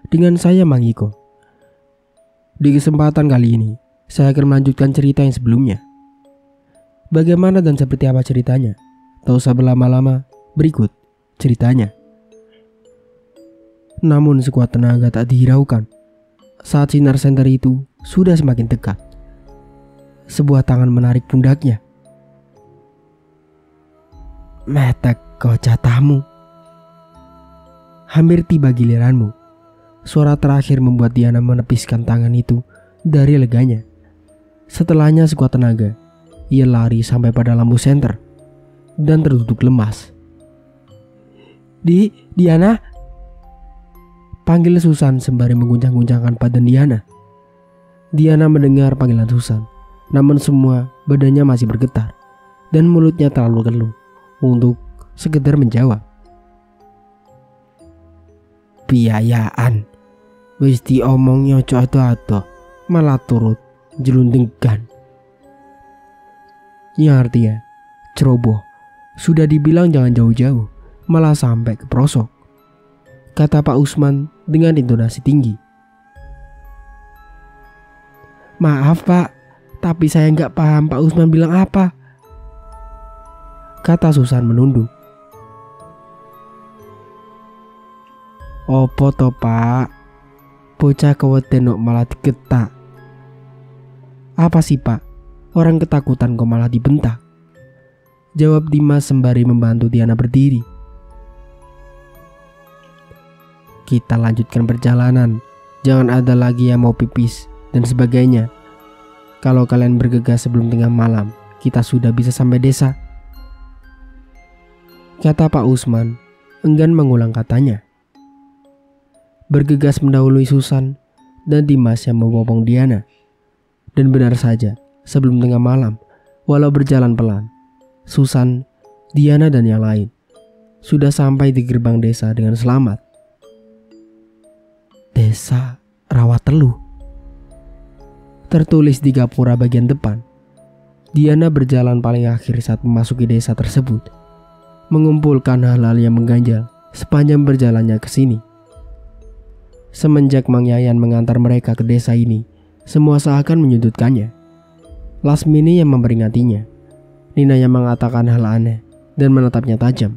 dengan saya Mang Iko. Di kesempatan kali ini, saya akan melanjutkan cerita yang sebelumnya. Bagaimana dan seperti apa ceritanya? Tak usah berlama-lama, berikut ceritanya. Namun sekuat tenaga tak dihiraukan saat sinar senter itu sudah semakin dekat. Sebuah tangan menarik pundaknya. Metek kau jatahmu. Hampir tiba giliranmu. Suara terakhir membuat Diana menepiskan tangan itu dari leganya. Setelahnya sekuat tenaga, ia lari sampai pada lampu senter dan terduduk lemas. Diana? Panggil Susan sembari mengguncang-guncangkan badan Diana. Diana mendengar panggilan Susan, namun semua badannya masih bergetar dan mulutnya terlalu keluh untuk sekedar menjawab. Biayaan, wis diomongnya coto-ato, malah turut jeluntingkan. Yang artinya, ceroboh, sudah dibilang jangan jauh-jauh, malah sampai ke prosok, kata Pak Usman dengan intonasi tinggi. Maaf Pak, tapi saya nggak paham Pak Usman bilang apa, kata Susan menunduk. Opo to Pak? Bocah kewetenok malah digetak. Apa sih Pak? Orang ketakutan kok malah dibentak, jawab Dimas sembari membantu Diana berdiri. Kita lanjutkan perjalanan. Jangan ada lagi yang mau pipis dan sebagainya. Kalau kalian bergegas sebelum tengah malam, kita sudah bisa sampai desa, kata Pak Usman enggan mengulang katanya. Bergegas mendahului Susan dan Dimas yang membopong Diana. Dan benar saja, sebelum tengah malam, walau berjalan pelan, Susan, Diana dan yang lain sudah sampai di gerbang desa dengan selamat. Desa Rawateluh tertulis di gapura bagian depan. Diana berjalan paling akhir saat memasuki desa tersebut, mengumpulkan hal-hal yang mengganjal sepanjang berjalannya ke sini. Semenjak Mang Yayan mengantar mereka ke desa ini, semua seakan menyudutkannya. Lasmini yang memperingatinya, Nina yang mengatakan hal aneh dan menatapnya tajam,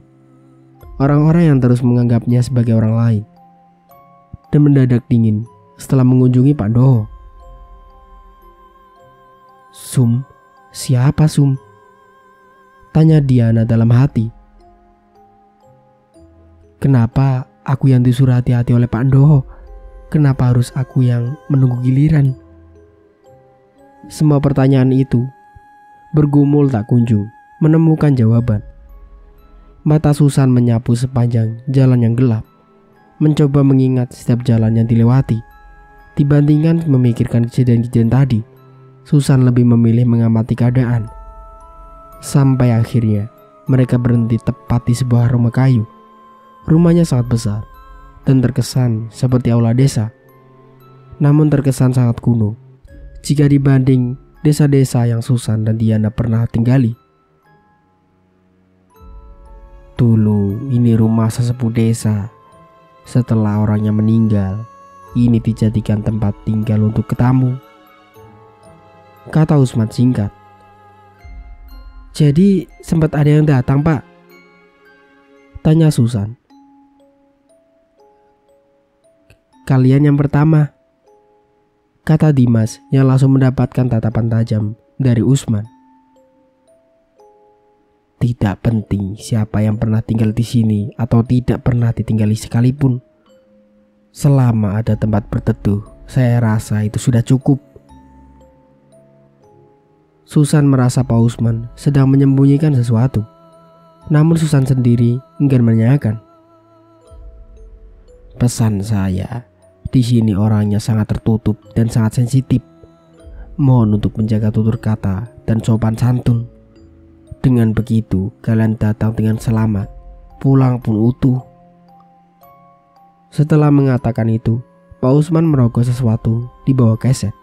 orang-orang yang terus menganggapnya sebagai orang lain. Dan mendadak dingin setelah mengunjungi Pak Doho. Sum, siapa Sum? Tanya Diana dalam hati. Kenapa aku yang disuruh hati-hati oleh Pak Doho? Kenapa harus aku yang menunggu giliran? Semua pertanyaan itu bergumul tak kunjung menemukan jawaban. Mata Susan menyapu sepanjang jalan yang gelap, mencoba mengingat setiap jalan yang dilewati. Dibandingkan memikirkan kejadian-kejadian tadi, Susan lebih memilih mengamati keadaan. Sampai akhirnya mereka berhenti tepat di sebuah rumah kayu. Rumahnya sangat besar dan terkesan seperti aula desa, namun terkesan sangat kuno jika dibanding desa-desa yang Susan dan Diana pernah tinggali. Dulu ini rumah sesepuh desa. Setelah orangnya meninggal, ini dijadikan tempat tinggal untuk tamu, kata Usman singkat. Jadi sempat ada yang datang Pak? Tanya Susan. Kalian yang pertama, kata Dimas yang langsung mendapatkan tatapan tajam dari Usman. Tidak penting siapa yang pernah tinggal di sini atau tidak pernah ditinggali sekalipun. Selama ada tempat berteduh, saya rasa itu sudah cukup. Susan merasa Pak Usman sedang menyembunyikan sesuatu, namun Susan sendiri enggan menanyakan. Pesan saya, di sini orangnya sangat tertutup dan sangat sensitif. Mohon untuk menjaga tutur kata dan sopan santun. Dengan begitu, kalian datang dengan selamat, pulang pun utuh. Setelah mengatakan itu, Pak Usman merogoh sesuatu di bawah keset.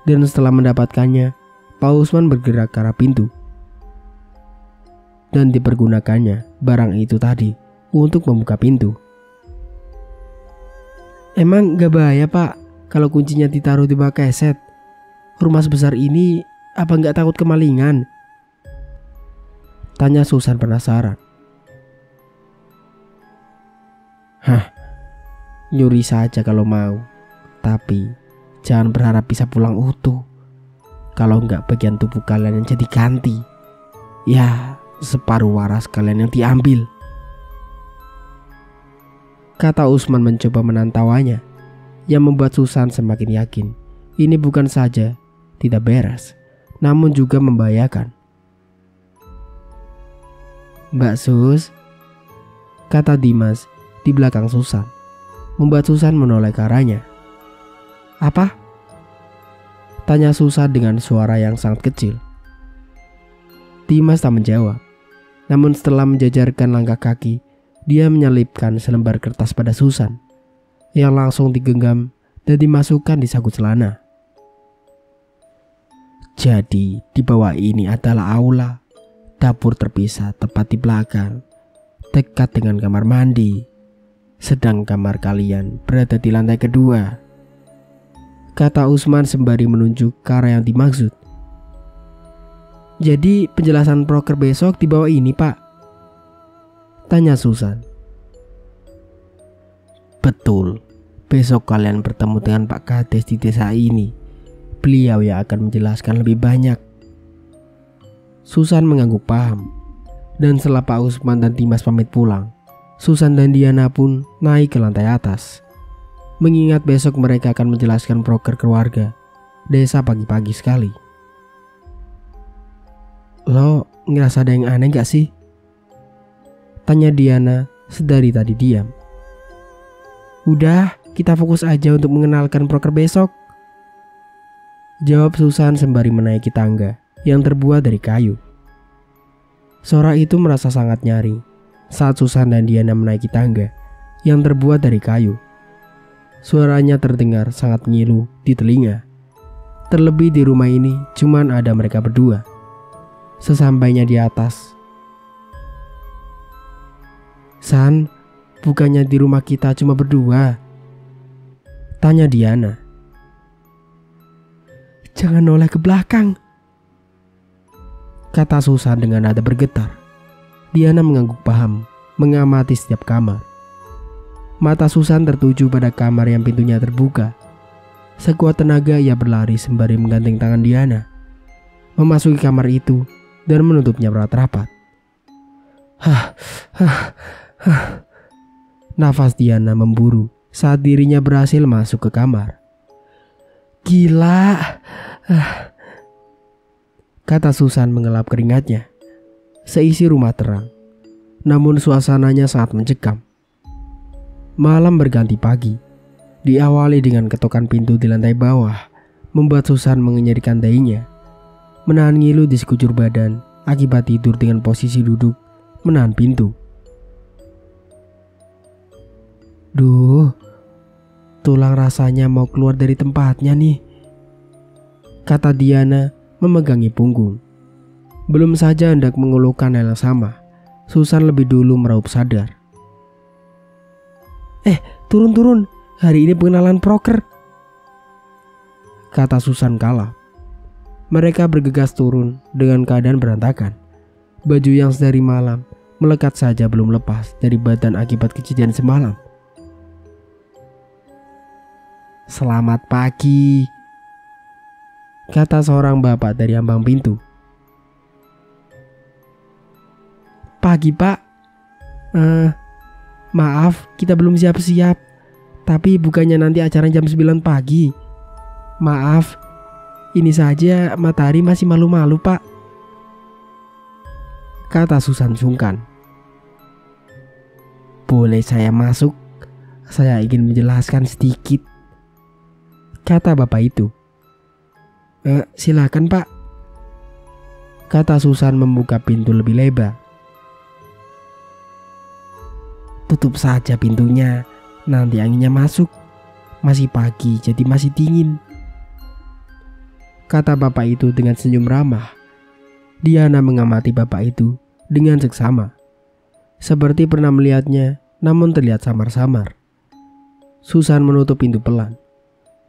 Dan setelah mendapatkannya, Pak Usman bergerak ke arah pintu. Dan dipergunakannya barang itu tadi untuk membuka pintu. Emang gak bahaya pak kalau kuncinya ditaruh di bak keset? Rumah sebesar ini apa gak takut kemalingan? Tanya Susan penasaran. Hah, nyuri saja kalau mau. Tapi jangan berharap bisa pulang utuh. Kalau enggak bagian tubuh kalian yang jadi ganti. Ya, separuh waras kalian yang diambil. Kata Usman mencoba menahan tawanya, yang membuat Susan semakin yakin ini bukan saja tidak beres, namun juga membahayakan. Mbak Sus, kata Dimas di belakang Susan, membuat Susan menoleh ke arahnya. Apa? Tanya Susan dengan suara yang sangat kecil. Dimas tak menjawab, namun setelah menjajarkan langkah kaki, dia menyelipkan selembar kertas pada Susan, yang langsung digenggam dan dimasukkan di saku celana. Jadi di bawah ini adalah aula, dapur terpisah tepat di belakang, dekat dengan kamar mandi, sedang kamar kalian berada di lantai kedua. Kata Usman sembari menunjuk ke arah yang dimaksud. Jadi penjelasan proker besok di bawah ini pak? Tanya Susan. Betul, besok kalian bertemu dengan Pak Kades di desa ini. Beliau yang akan menjelaskan lebih banyak. Susan mengangguk paham. Dan setelah Pak Usman dan Dimas pamit pulang, Susan dan Diana pun naik ke lantai atas. Mengingat besok mereka akan menjelaskan proker keluarga desa pagi-pagi sekali. Lo ngerasa ada yang aneh gak sih? Tanya Diana sedari tadi diam. Udah, kita fokus aja untuk mengenalkan proker besok. Jawab Susan sembari menaiki tangga yang terbuat dari kayu. Sora itu merasa sangat nyaring saat Susan dan Diana menaiki tangga yang terbuat dari kayu. Suaranya terdengar sangat ngilu di telinga. Terlebih di rumah ini cuman ada mereka berdua. Sesampainya di atas, San, bukannya di rumah kita cuma berdua? Tanya Diana. Jangan noleh ke belakang, kata Susan dengan nada bergetar. Diana mengangguk paham, mengamati setiap kamar. Mata Susan tertuju pada kamar yang pintunya terbuka. Sekuat tenaga ia berlari sembari menggandeng tangan Diana, memasuki kamar itu dan menutupnya rapat-rapat. Nafas Diana memburu saat dirinya berhasil masuk ke kamar. Gila, kata Susan mengelap keringatnya. Seisi rumah terang, namun suasananya sangat mencekam. Malam berganti pagi, diawali dengan ketukan pintu di lantai bawah, membuat Susan mengenyarikan dahinya, menahan ngilu di sekujur badan akibat tidur dengan posisi duduk menahan pintu. Duh, tulang rasanya mau keluar dari tempatnya nih, kata Diana memegangi punggung. Belum saja hendak mengeluhkan hal yang sama, Susan lebih dulu meraup sadar. Turun, hari ini pengenalan proker, kata Susan kalap. Mereka bergegas turun dengan keadaan berantakan. Baju yang sedari malam melekat saja belum lepas dari badan akibat kejadian semalam. Selamat pagi, kata seorang bapak dari ambang pintu. Pagi pak, maaf kita belum siap-siap, tapi bukannya nanti acara jam 9 pagi. Maaf, ini saja matahari masih malu-malu pak, kata Susan sungkan. Boleh saya masuk? Saya ingin menjelaskan sedikit, kata bapak itu. Silakan pak, kata Susan membuka pintu lebih lebar. Tutup saja pintunya, nanti anginnya masuk. Masih pagi jadi masih dingin, kata bapak itu dengan senyum ramah. Diana mengamati bapak itu dengan seksama, seperti pernah melihatnya namun terlihat samar-samar. Susan menutup pintu pelan.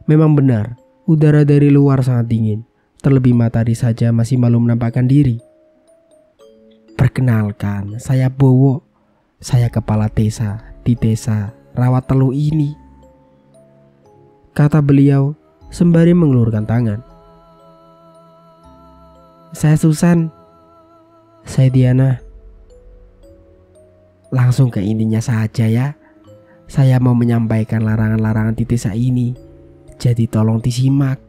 Memang benar, udara dari luar sangat dingin. Terlebih matahari saja masih malu menampakkan diri. Perkenalkan, saya Bowo. Saya kepala desa di desa Rawatelu ini, kata beliau sembari mengelurkan tangan. Saya Susan. Saya Diana. Langsung ke intinya saja ya. Saya mau menyampaikan larangan-larangan di desa ini. Jadi tolong disimak.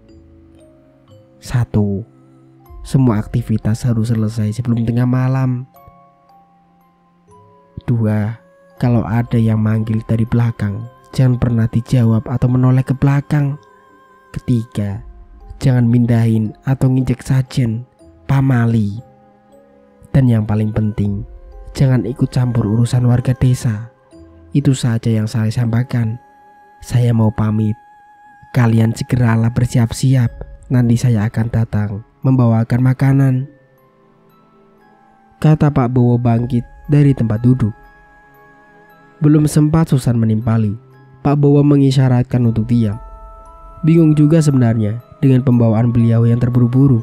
1. Semua aktivitas harus selesai sebelum tengah malam. 2. Kalau ada yang manggil dari belakang, jangan pernah dijawab atau menoleh ke belakang. 3. Jangan mindahin atau nginjek sajen, pamali. Dan yang paling penting, jangan ikut campur urusan warga desa. Itu saja yang saya sampaikan. Saya mau pamit. Kalian segeralah bersiap-siap. Nanti saya akan datang membawakan makanan, kata Pak Bowo bangkit dari tempat duduk. Belum sempat Susan menimpali, Pak Bowo mengisyaratkan untuk diam. Bingung juga sebenarnya dengan pembawaan beliau yang terburu-buru.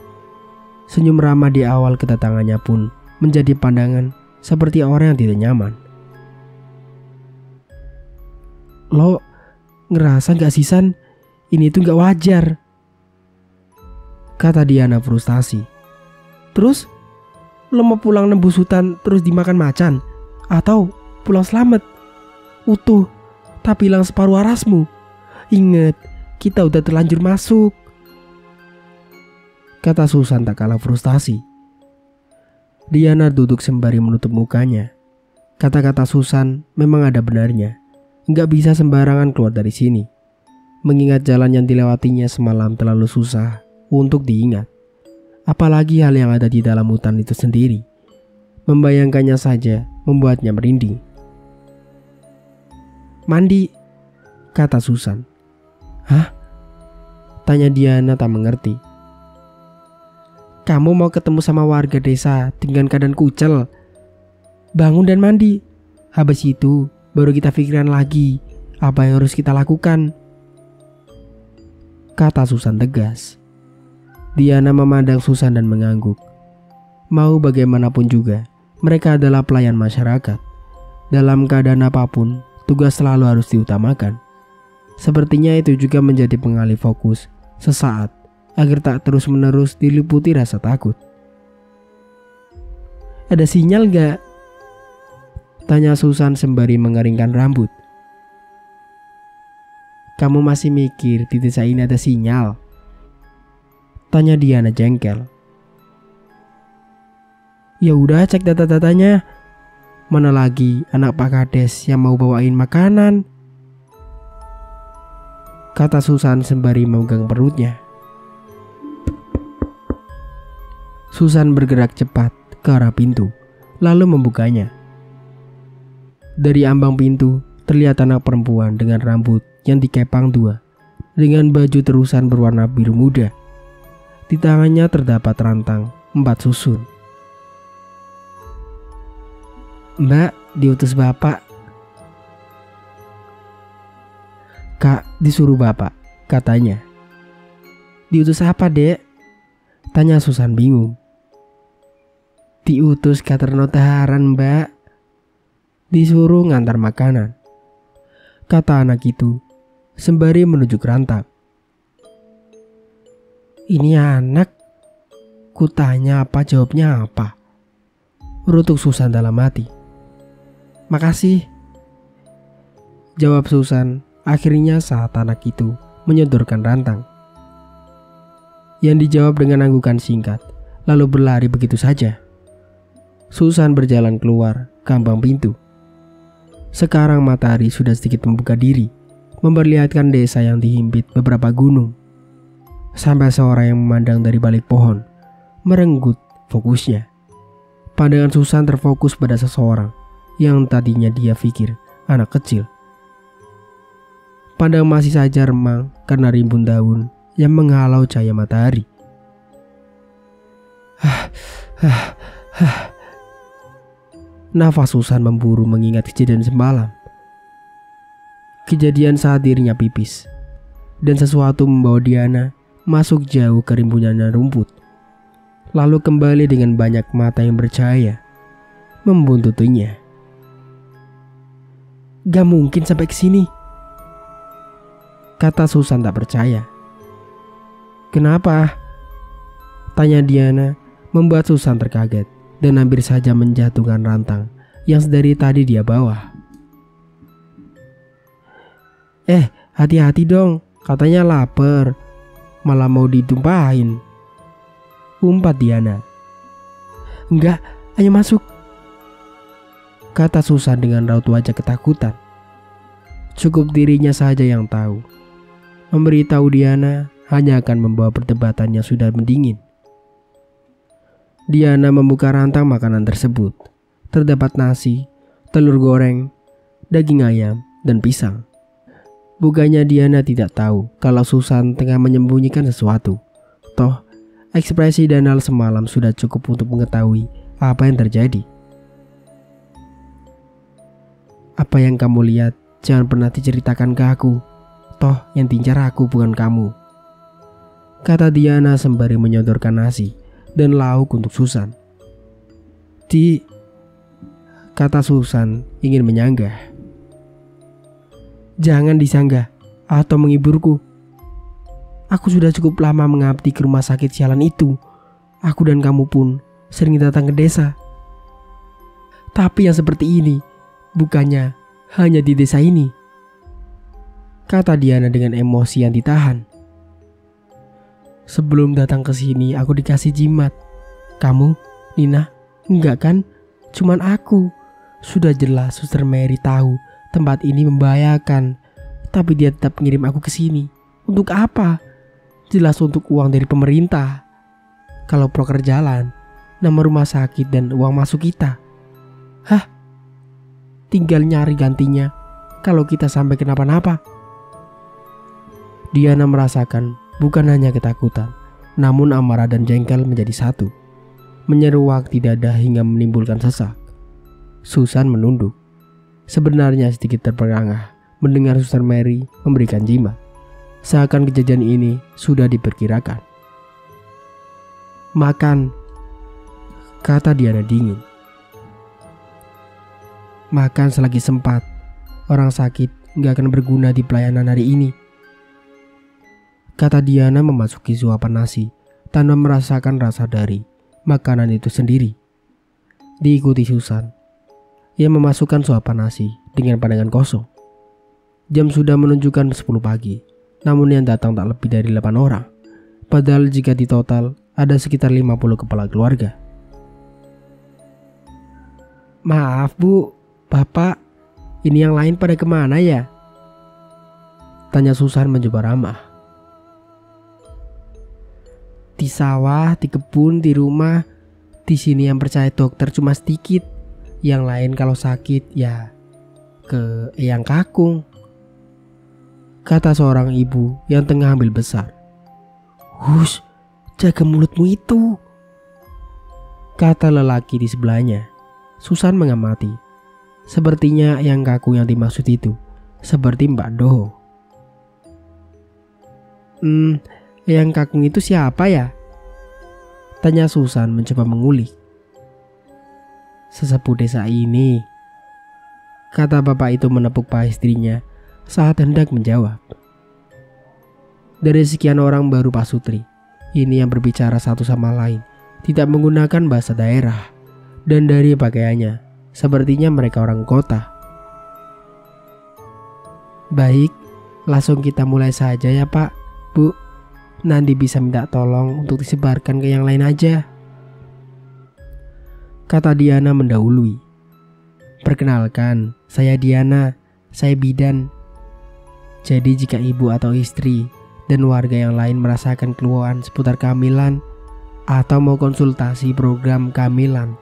Senyum ramah di awal kedatangannya pun menjadi pandangan seperti orang yang tidak nyaman. Lo ngerasa gak sih San? Ini tuh gak wajar, kata Diana frustasi. Terus lo mau pulang nembus hutan terus dimakan macan? Atau pulang selamat, utuh, tapi hilang separuh warasmu? Ingat, kita udah terlanjur masuk, kata Susan tak kalah frustasi. Diana duduk sembari menutup mukanya. Kata-kata Susan memang ada benarnya. Nggak bisa sembarangan keluar dari sini, mengingat jalan yang dilewatinya semalam terlalu susah untuk diingat. Apalagi hal yang ada di dalam hutan itu sendiri. Membayangkannya saja membuatnya merinding. Mandi, kata Susan. Hah? Tanya Diana tak mengerti. Kamu mau ketemu sama warga desa dengan keadaan kucel. Bangun dan mandi. Habis itu baru kita pikiran lagi apa yang harus kita lakukan, kata Susan tegas. Diana memandang Susan dan mengangguk. Mau bagaimanapun juga, mereka adalah pelayan masyarakat. Dalam keadaan apapun, tugas selalu harus diutamakan. Sepertinya itu juga menjadi pengalih fokus sesaat agar tak terus-menerus diliputi rasa takut. Ada sinyal gak? Tanya Susan sembari mengeringkan rambut. Kamu masih mikir di desa ini ada sinyal? Tanya Diana jengkel. Ya udah, cek data-datanya. Mana lagi anak Pak Kades yang mau bawain makanan, kata Susan sembari memegang perutnya. Susan bergerak cepat ke arah pintu, lalu membukanya. Dari ambang pintu terlihat anak perempuan dengan rambut yang dikepang dua, dengan baju terusan berwarna biru muda. Di tangannya terdapat rantang 4 susun. Mbak, diutus bapak. Kak, disuruh bapak, katanya. Diutus apa, Dek? Tanya Susan bingung. Diutus ke Ternotaharan, Mbak. Disuruh ngantar makanan, kata anak itu sembari menunjuk rantang. Ini anak, kutanya apa jawabnya apa, rutuk Susan dalam hati. Makasih, jawab Susan akhirnya saat anak itu menyodorkan rantang, yang dijawab dengan anggukan singkat lalu berlari begitu saja. Susan berjalan keluar gerbang pintu. Sekarang matahari sudah sedikit membuka diri, memperlihatkan desa yang dihimpit beberapa gunung. Sampai seorang yang memandang dari balik pohon merenggut fokusnya. Pandangan Susan terfokus pada seseorang yang tadinya dia pikir anak kecil. Padahal masih saja remang karena rimbun daun yang menghalau cahaya matahari. Nafas Susan memburu mengingat kejadian semalam. Kejadian saat dirinya pipis, dan sesuatu membawa Diana masuk jauh ke rimbunnya rumput, lalu kembali dengan banyak mata yang bercahaya membuntutinya. "Gak mungkin sampai ke sini," kata Susan tak percaya. "Kenapa?" tanya Diana, membuat Susan terkaget dan hampir saja menjatuhkan rantang yang sedari tadi dia bawa. Hati-hati dong, katanya lapar, malah mau ditumpahin," umpat Diana. "Enggak, ayo masuk," kata Susan dengan raut wajah ketakutan. Cukup dirinya saja yang tahu. Memberitahu Diana hanya akan membawa perdebatan yang sudah mendingin. Diana membuka rantang makanan tersebut. Terdapat nasi, telur goreng, daging ayam, dan pisang. Bukannya Diana tidak tahu kalau Susan tengah menyembunyikan sesuatu. Toh, ekspresi Danal semalam sudah cukup untuk mengetahui apa yang terjadi. "Apa yang kamu lihat jangan pernah diceritakan ke aku. Toh yang diincar aku bukan kamu," kata Diana sembari menyodorkan nasi dan lauk untuk Susan. Kata Susan ingin menyanggah. "Jangan disanggah atau menghiburku. Aku sudah cukup lama mengabdi ke rumah sakit sialan itu. Aku dan kamu pun sering datang ke desa. Tapi yang seperti ini bukannya hanya di desa ini," kata Diana dengan emosi yang ditahan. "Sebelum datang ke sini aku dikasih jimat. Kamu, Nina, enggak kan? Cuman aku. Sudah jelas Suster Mary tahu tempat ini membahayakan, tapi dia tetap ngirim aku ke sini. Untuk apa? Jelas untuk uang dari pemerintah. Kalau proker jalan, nama rumah sakit dan uang masuk kita. Hah? Tinggal nyari gantinya kalau kita sampai kenapa-napa." Diana merasakan bukan hanya ketakutan, namun amarah dan jengkel menjadi satu. Menyeruak di dada hingga menimbulkan sesak. Susan menunduk. Sebenarnya sedikit terperangah mendengar Suster Mary memberikan jimat. Seakan kejadian ini sudah diperkirakan. "Makan," kata Diana dingin. "Makan selagi sempat. Orang sakit gak akan berguna di pelayanan hari ini," kata Diana memasuki suapan nasi tanpa merasakan rasa dari makanan itu sendiri. Diikuti Susan yang memasukkan suapan nasi dengan pandangan kosong. Jam sudah menunjukkan 10 pagi, namun yang datang tak lebih dari 8 orang. Padahal jika ditotal ada sekitar 50 kepala keluarga. "Maaf Bu, Bapak, ini yang lain pada kemana ya?" tanya Susan mencoba ramah. "Di sawah, di kebun, di rumah. Di sini yang percaya dokter cuma sedikit. Yang lain kalau sakit ya ke Eyang Kakung," kata seorang ibu yang tengah ambil besar. "Hush, jaga mulutmu itu," kata lelaki di sebelahnya. Susan mengamati. Sepertinya Eyang Kakung yang dimaksud itu seperti Mbak Doho. "Eyang Kakung itu siapa ya?" tanya Susan mencoba mengulik. "Sesepuh desa ini," kata bapak itu menepuk paha istrinya saat hendak menjawab. Dari sekian orang baru Pak Sutri ini yang berbicara satu sama lain, tidak menggunakan bahasa daerah, dan dari pakaiannya sepertinya mereka orang kota. "Baik, langsung kita mulai saja ya Pak, Bu. Nanti bisa minta tolong untuk disebarkan ke yang lain aja," kata Diana mendahului. "Perkenalkan, saya Diana, saya bidan. Jadi jika ibu atau istri dan warga yang lain merasakan keluhan seputar kehamilan atau mau konsultasi program kehamilan,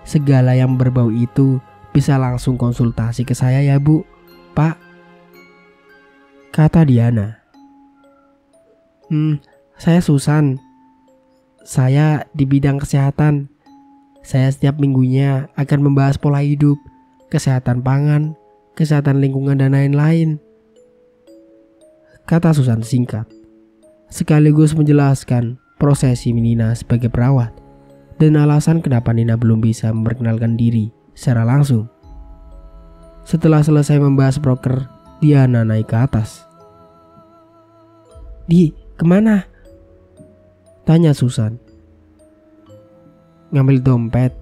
segala yang berbau itu bisa langsung konsultasi ke saya ya Bu, Pak," kata Diana. Saya Susan. Saya di bidang kesehatan. Saya setiap minggunya akan membahas pola hidup, kesehatan pangan, kesehatan lingkungan dan lain-lain. kata Susan singkat, sekaligus menjelaskan prosesi Nina sebagai perawat dan alasan kenapa Nina belum bisa memperkenalkan diri secara langsung. Setelah selesai membahas broker, Diana naik ke atas. "Di, kemana?" tanya Susan. "Ngambil dompet."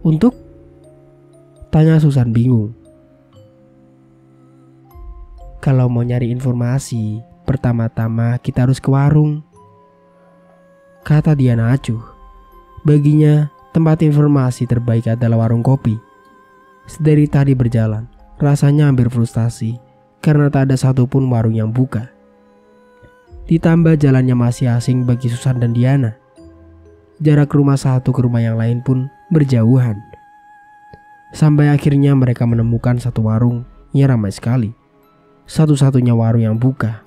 "Untuk?" tanya Susan bingung. "Kalau mau nyari informasi, pertama-tama kita harus ke warung," kata Diana acuh. Baginya, tempat informasi terbaik adalah warung kopi. Sedari tadi berjalan, rasanya hampir frustasi karena tak ada satupun warung yang buka. Ditambah jalannya masih asing bagi Susan dan Diana. Jarak rumah satu ke rumah yang lain pun berjauhan. Sampai akhirnya mereka menemukan satu warung yang ramai sekali. Satu-satunya warung yang buka.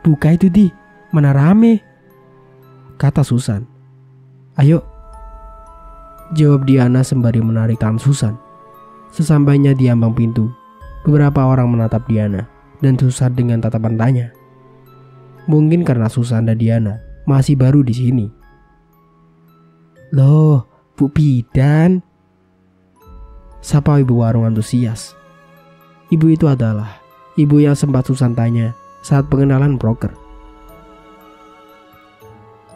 "Buka itu, Di, mana rame," kata Susan. "Ayo," jawab Diana sembari menarik tangan Susan. Sesampainya di ambang pintu, beberapa orang menatap Diana dan Susan dengan tatapan tanya. Mungkin karena Susan dan Diana masih baru di sini. "Loh, Bu Bidan," sapa ibu warung antusias. Ibu itu adalah ibu yang sempat Susan tanya saat pengenalan broker.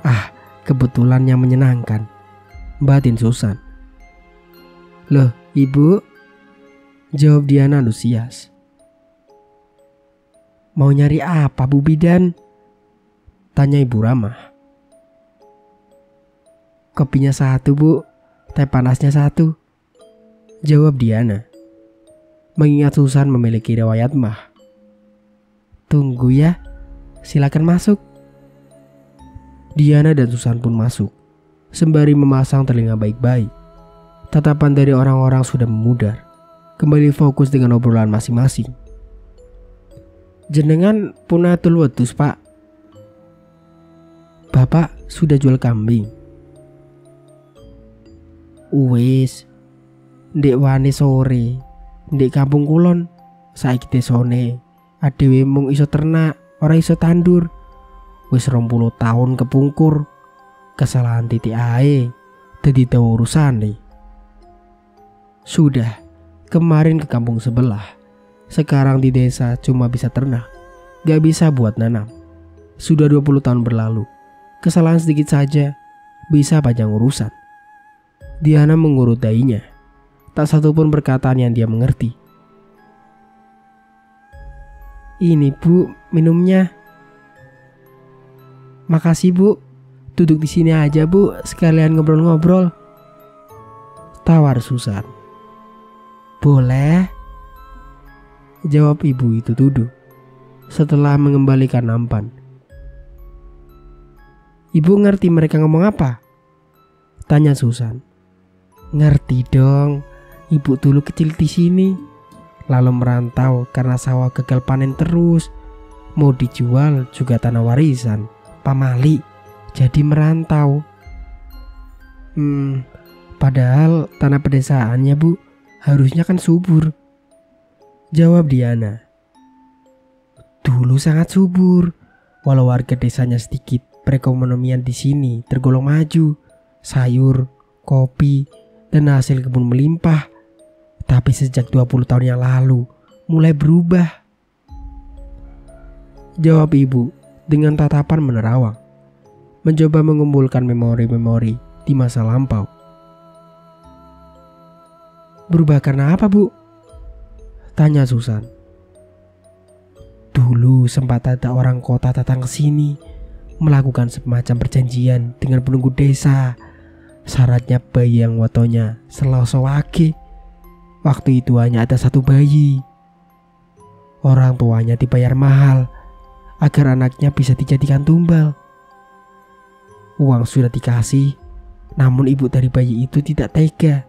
"Ah, kebetulan yang menyenangkan," batin Susan. "Loh, Ibu?" jawab Diana antusias. "Mau nyari apa, Bu Bidan?" tanya Ibu ramah. "Kopinya satu, Bu, teh panasnya satu," jawab Diana. Mengingat Susan memiliki riwayat mah. "Tunggu ya, silakan masuk." Diana dan Susan pun masuk, sembari memasang telinga baik-baik. Tatapan dari orang-orang sudah memudar, kembali fokus dengan obrolan masing-masing. "Jenengan punatul wedhus, Pak?" "Bapak sudah jual kambing." "Uwis, ndek wani sore, ndek kampung kulon, saiki desone, adewe mung iso ternak, ora iso tandur. Wis 20 tahun kepungkur, kesalahan titik ae, dadi dawa urusane." "Sudah, kemarin ke kampung sebelah, sekarang di desa cuma bisa ternak, gak bisa buat nanam. Sudah 20 tahun berlalu, kesalahan sedikit saja, bisa panjang urusan." Diana mengurut dahinya, tak satupun perkataan yang dia mengerti. "Ini, Bu, minumnya." "Makasih, Bu, duduk di sini aja, Bu, sekalian ngobrol-ngobrol," tawar Susan. "Boleh," jawab ibu itu duduk setelah mengembalikan nampan. "Ibu ngerti mereka ngomong apa?" tanya Susan. "Ngerti dong, ibu dulu kecil di sini, lalu merantau karena sawah gagal panen terus, mau dijual juga tanah warisan pamali, jadi merantau." Padahal tanah pedesaannya, Bu, harusnya kan subur," jawab Diana. "Dulu sangat subur, walau warga desanya sedikit, perekonomian di sini tergolong maju, sayur, kopi, dan hasil kebun melimpah. Tapi sejak 20 tahun yang lalu mulai berubah," jawab ibu dengan tatapan menerawang, mencoba mengumpulkan memori-memori di masa lampau. "Berubah karena apa, Bu?" tanya Susan. "Dulu sempat ada orang kota datang ke sini, melakukan semacam perjanjian dengan penunggu desa. Syaratnya bayi yang wotonya Selasa Wage. Waktu itu hanya ada satu bayi. Orang tuanya dibayar mahal agar anaknya bisa dijadikan tumbal. Uang sudah dikasih, namun ibu dari bayi itu tidak tega.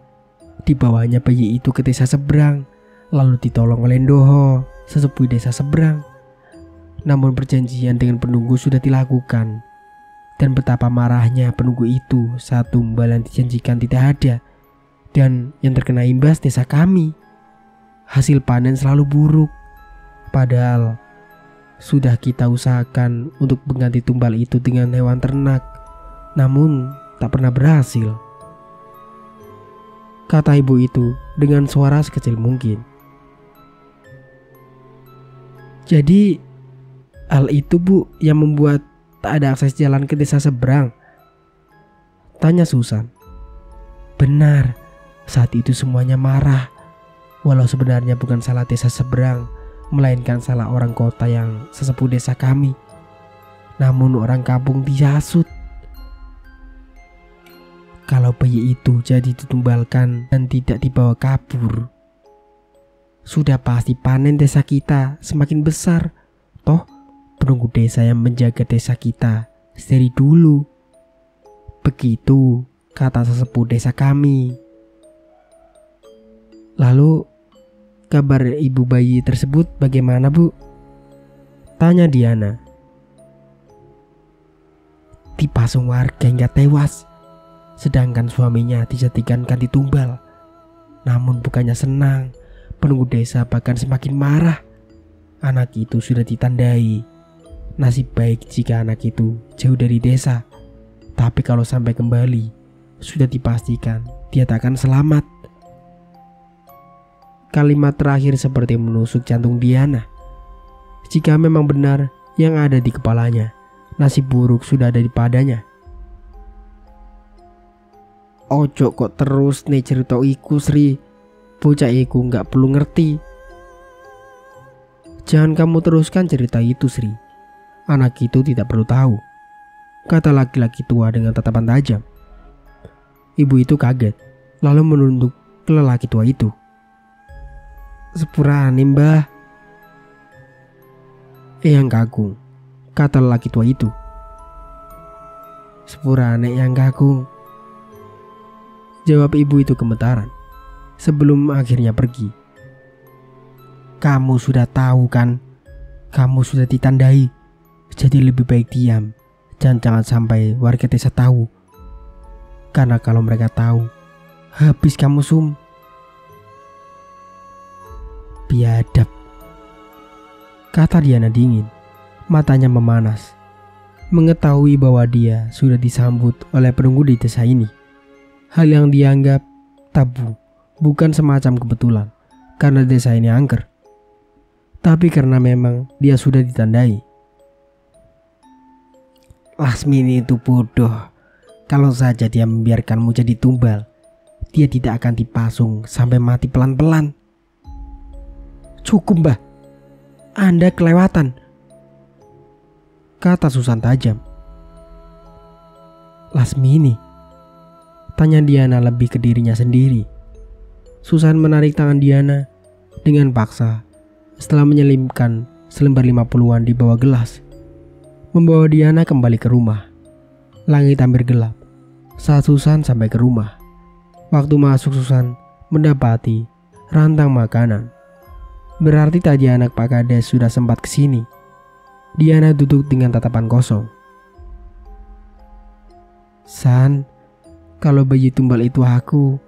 Dibawanya bayi itu ke desa seberang, lalu ditolong oleh Ndoho, sesepuh desa seberang. Namun perjanjian dengan penunggu sudah dilakukan. Dan betapa marahnya penunggu itu saat tumbal yang dijanjikan tidak ada. Dan yang terkena imbas desa kami. Hasil panen selalu buruk, Padahal sudah kita usahakan untuk mengganti tumbal itu dengan hewan ternak, namun tak pernah berhasil, kata ibu itu dengan suara sekecil mungkin. Jadi hal itu bu yang membuat tak ada akses jalan ke desa seberang, tanya Susan. Benar, saat itu semuanya marah. Walau sebenarnya bukan salah desa seberang, melainkan salah orang kota yang sesepuh desa kami. Namun orang kampung dihasut. Kalau bayi itu jadi ditumbalkan dan tidak dibawa kabur, sudah pasti panen desa kita semakin besar. Toh penunggu desa yang menjaga desa kita dari dulu. Begitu kata sesepuh desa kami. Lalu kabar ibu bayi tersebut bagaimana bu? Tanya Diana. Dipasung warga hingga tewas, sedangkan suaminya dijadikan ganti tumbal. Namun bukannya senang, penunggu desa bahkan semakin marah. Anak itu sudah ditandai. Nasib baik jika anak itu jauh dari desa, tapi kalau sampai kembali, sudah dipastikan dia tak akan selamat. Kalimat terakhir seperti menusuk jantung Diana. Jika memang benar yang ada di kepalanya, nasib buruk sudah ada di padanya. Ojo kok terus nih cerita iku Sri, bocah iku nggak perlu ngerti. Jangan kamu teruskan cerita itu Sri, anak itu tidak perlu tahu, kata laki-laki tua dengan tatapan tajam. Ibu itu kaget, lalu menunduk ke lelaki tua itu. Sepurane mbah. Eyang Kakung, kata lelaki tua itu. Sepurane Eyang Kakung, jawab ibu itu gemetaran sebelum akhirnya pergi. Kamu sudah tahu kan, kamu sudah ditandai, jadi lebih baik diam dan jangan sampai warga desa tahu. Karena kalau mereka tahu, habis kamu Sum. Biadab, kata Diana dingin, matanya memanas, mengetahui bahwa dia sudah disambut oleh penunggu di desa ini. Hal yang dianggap tabu bukan semacam kebetulan karena desa ini angker, tapi karena memang dia sudah ditandai. Lasmini itu bodoh. Kalau saja dia membiarkanmu jadi tumbal, dia tidak akan dipasung sampai mati pelan-pelan. Cukup mbah, Anda kelewatan, kata Susan tajam. Lasmini, tanya Diana lebih ke dirinya sendiri. Susan menarik tangan Diana dengan paksa setelah menyelipkan selembar 50-an di bawah gelas, membawa Diana kembali ke rumah. Langit hampir gelap saat Susan sampai ke rumah. Waktu masuk, Susan mendapati rantang makanan. Berarti tadi anak Pak Kades sudah sempat kesini. Diana duduk dengan tatapan kosong. San, kalau bayi tumbal itu aku,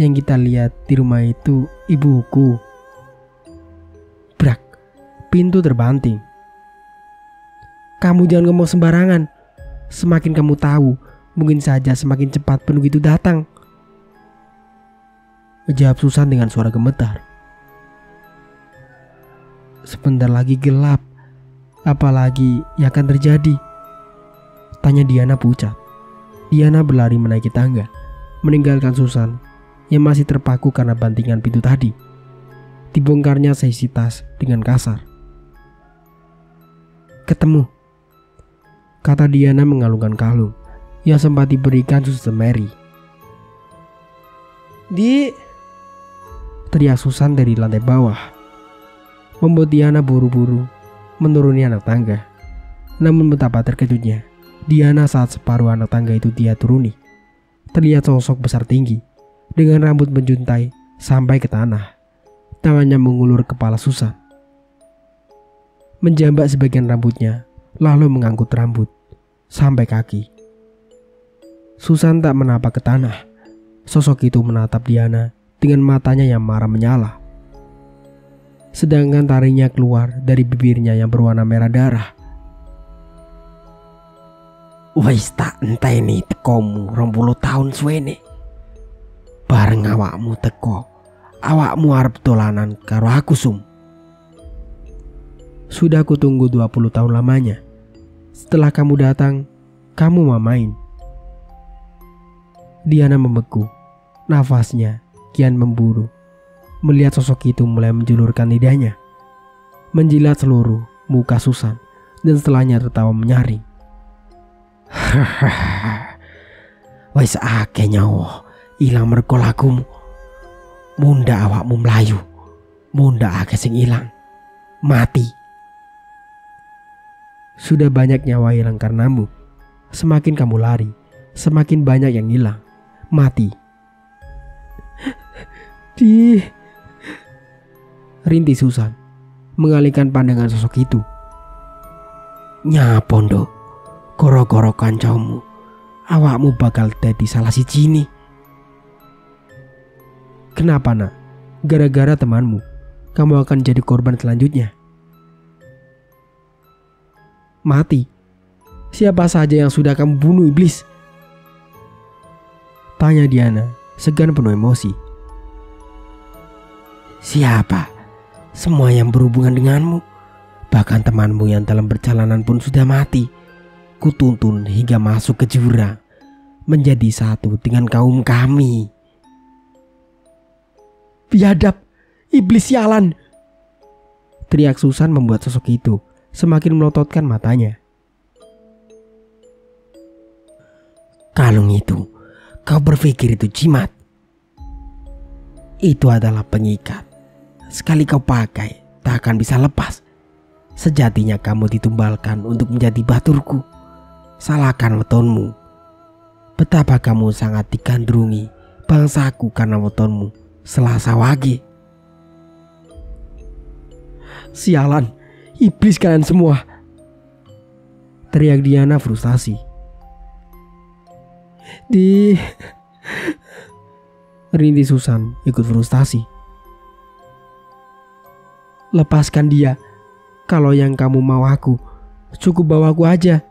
yang kita lihat di rumah itu ibuku. Brak, pintu terbanting. Kamu jangan ngomong sembarangan. Semakin kamu tahu, mungkin saja semakin cepat penunggu itu datang, jawab Susan dengan suara gemetar. Sebentar lagi gelap, apalagi yang akan terjadi? Tanya Diana pucat. Diana berlari menaiki tangga, meninggalkan Susan yang masih terpaku karena bantingan pintu tadi. Dibongkarnya seisi tas dengan kasar. Ketemu, kata Diana mengalungkan kalung yang sempat diberikan Suster Mary. Teriak Susan dari lantai bawah, membuat Diana buru-buru menuruni anak tangga. Namun betapa terkejutnya Diana saat separuh anak tangga itu dia turuni. Terlihat sosok besar tinggi dengan rambut menjuntai sampai ke tanah. Tangannya mengulur kepala Susan, menjambak sebagian rambutnya, lalu mengangkut rambut sampai kaki. Susan tak menapak ke tanah. Sosok itu menatap Diana dengan matanya yang marah menyala. sedangkan taringnya keluar dari bibirnya yang berwarna merah darah. Wis tak enteni tekomu 20 tahun suwene. Bareng awakmu teko, awakmu arep dolanan karo aku Sum. Sudah aku tunggu 20 tahun lamanya. Setelah kamu datang, kamu mau main. Diana membeku, nafasnya kian memburu. Melihat sosok itu mulai menjulurkan lidahnya, menjilat seluruh muka Susan, dan setelahnya tertawa menyaring. Wis akeh nyawa ilang mergo lagumu. Munda awakmu mlayu, munda akeh sing ilang, mati. Sudah banyak nyawa hilang karenamu. Semakin kamu lari, semakin banyak yang hilang, mati. Rintih Susan, mengalihkan pandangan sosok itu. Nyapondo, goro-goro kancamu, awakmu bakal dadi salah siji nih. Kenapa nak? Gara-gara temanmu, kamu akan jadi korban selanjutnya. Mati? Siapa saja yang sudah kamu bunuh, iblis? Tanya Diana, segan penuh emosi. Siapa? Semua yang berhubungan denganmu, bahkan temanmu yang dalam perjalanan pun sudah mati. Kutuntun hingga masuk ke jurang, menjadi satu dengan kaum kami. Biadab, iblis sialan! Teriak Susan membuat sosok itu semakin melototkan matanya. Kalung itu, kau berpikir itu jimat? Itu adalah pengikat. Sekali kau pakai, tak akan bisa lepas. Sejatinya kamu ditumbalkan untuk menjadi baturku. Salahkan wetonmu. Betapa kamu sangat digandrungi bangsaku karena wetonmu Selasa Wage. Sialan, iblis kalian semua! Teriak Diana frustasi. Rintih Susan ikut frustasi. Lepaskan dia. Kalau yang kamu mau aku, cukup bawa aku aja.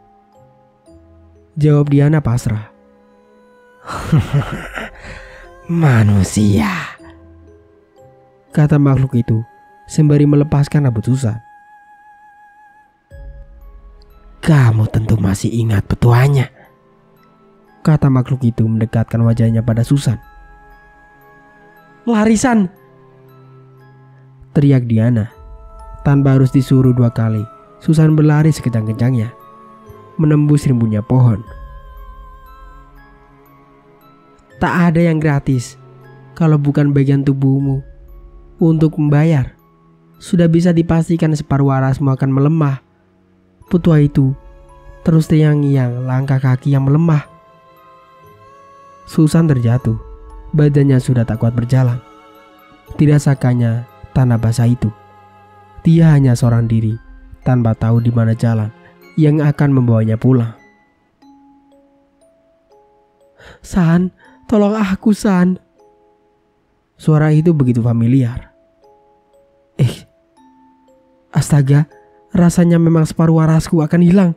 Jawab Diana pasrah. Manusia, kata makhluk itu sembari melepaskan rambut Susan. Kamu tentu masih ingat petuanya, kata makhluk itu mendekatkan wajahnya pada Susan. Larisan! Teriak Diana. Tanpa harus disuruh 2 kali, Susan berlari sekejang-kejangnya, menembus rimbunnya pohon. Tak ada yang gratis kalau bukan bagian tubuhmu. Untuk membayar, sudah bisa dipastikan separuh warasmu akan melemah. Petua itu terus terngiang-ngiang langkah kaki yang melemah. Susan terjatuh, badannya sudah tak kuat berjalan. Dirasakannya tanah basah itu. Dia hanya seorang diri, tanpa tahu di mana jalan yang akan membawanya pulang. San, tolong aku, San. Suara itu begitu familiar. Astaga, rasanya memang separuh warasku akan hilang.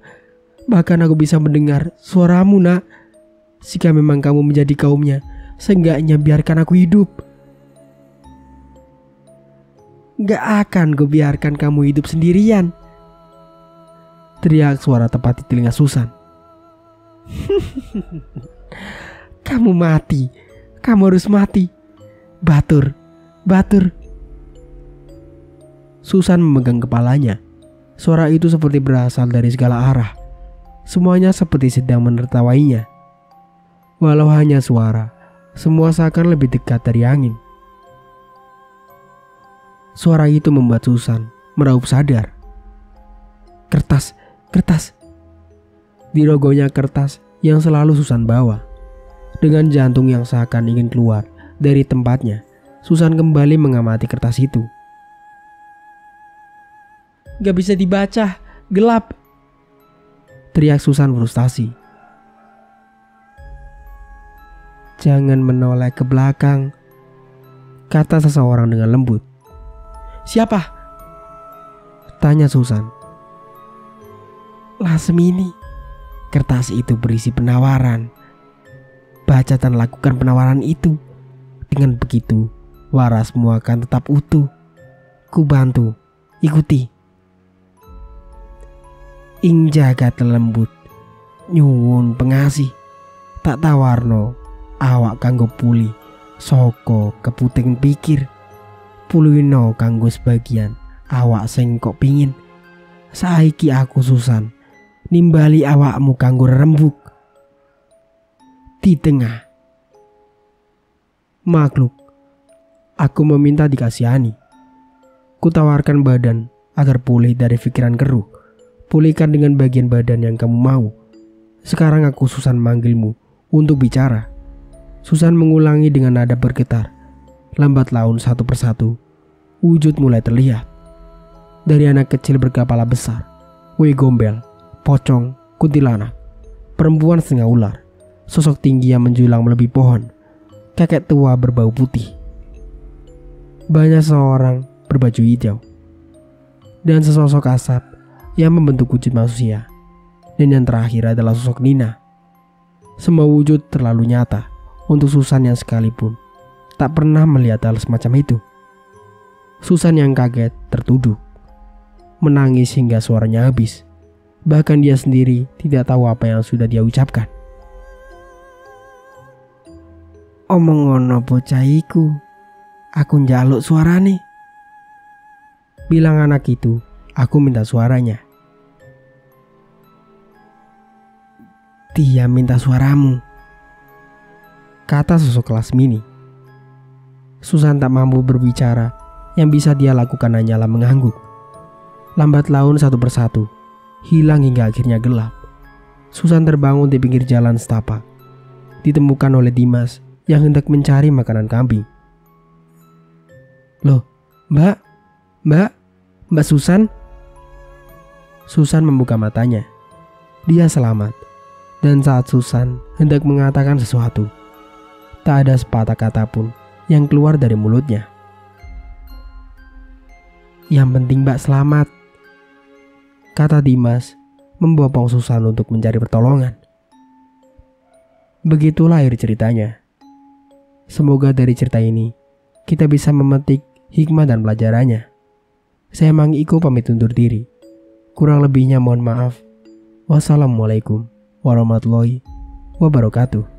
Bahkan aku bisa mendengar suaramu, nak. Jika memang kamu menjadi kaumnya, seenggaknya biarkan aku hidup. Gak akan gue biarkan kamu hidup sendirian. Teriak suara tepat di telinga Susan. Kamu mati. Kamu harus mati. Batur. Batur. Susan memegang kepalanya. Suara itu seperti berasal dari segala arah. Semuanya seperti sedang menertawainya. Walau hanya suara, semua seakan lebih dekat dari angin. Suara itu membuat Susan meraup sadar. Kertas, kertas. Dirogohnya kertas yang selalu Susan bawa. Dengan jantung yang seakan ingin keluar dari tempatnya, Susan kembali mengamati kertas itu. Gak bisa dibaca, gelap. Teriak Susan frustasi. Jangan menoleh ke belakang, kata seseorang dengan lembut. Siapa? Tanya Susan. Lasmini, kertas itu berisi penawaran. Baca dan lakukan penawaran itu. Dengan begitu, warasmu akan tetap utuh. Ku bantu, ikuti. Ing jagat lembut, nyuwun pengasih. Tak tawarno, awak kanggo puli, soko keputing pikir. Puluino kanggo sebagian, awak sing kok pingin. Saiki aku Susan, nimbali awakmu kanggo rembuk. Di tengah makhluk, aku meminta dikasihani. Kutawarkan badan agar pulih dari pikiran keruh. Pulihkan dengan bagian badan yang kamu mau. Sekarang aku Susan manggilmu untuk bicara. Susan mengulangi dengan nada bergetar. Lambat laun satu persatu, wujud mulai terlihat. Dari anak kecil berkepala besar, kue gombel, pocong, kuntilanak, perempuan setengah ular, sosok tinggi yang menjulang melebihi pohon, kakek tua berbau putih, banyak seorang berbaju hijau, dan sesosok asap yang membentuk wujud manusia. Dan yang terakhir adalah sosok Nina. Semua wujud terlalu nyata untuk Susan yang sekalipun tak pernah melihat hal semacam itu. Susan yang kaget tertuduk, menangis hingga suaranya habis. Bahkan dia sendiri tidak tahu apa yang sudah dia ucapkan. Omong ngono bocah iku, aku njaluk suarane. Bilang anak itu, aku minta suaranya. Dia minta suaramu, kata sosok Lasmini. Susan tak mampu berbicara, yang bisa dia lakukan hanyalah mengangguk. Lambat laun satu persatu, hilang hingga akhirnya gelap. Susan terbangun di pinggir jalan setapak. Ditemukan oleh Dimas yang hendak mencari makanan kambing. Loh, Mbak Susan? Susan membuka matanya. Dia selamat. Dan saat Susan hendak mengatakan sesuatu, tak ada sepatah kata pun yang keluar dari mulutnya. Yang penting Mbak selamat, kata Dimas membopong Susan untuk mencari pertolongan. Begitulah akhir ceritanya. Semoga dari cerita ini kita bisa memetik hikmah dan pelajarannya. Saya Mang Iko pamit undur diri. Kurang lebihnya mohon maaf. Wassalamualaikum warahmatullahi wabarakatuh.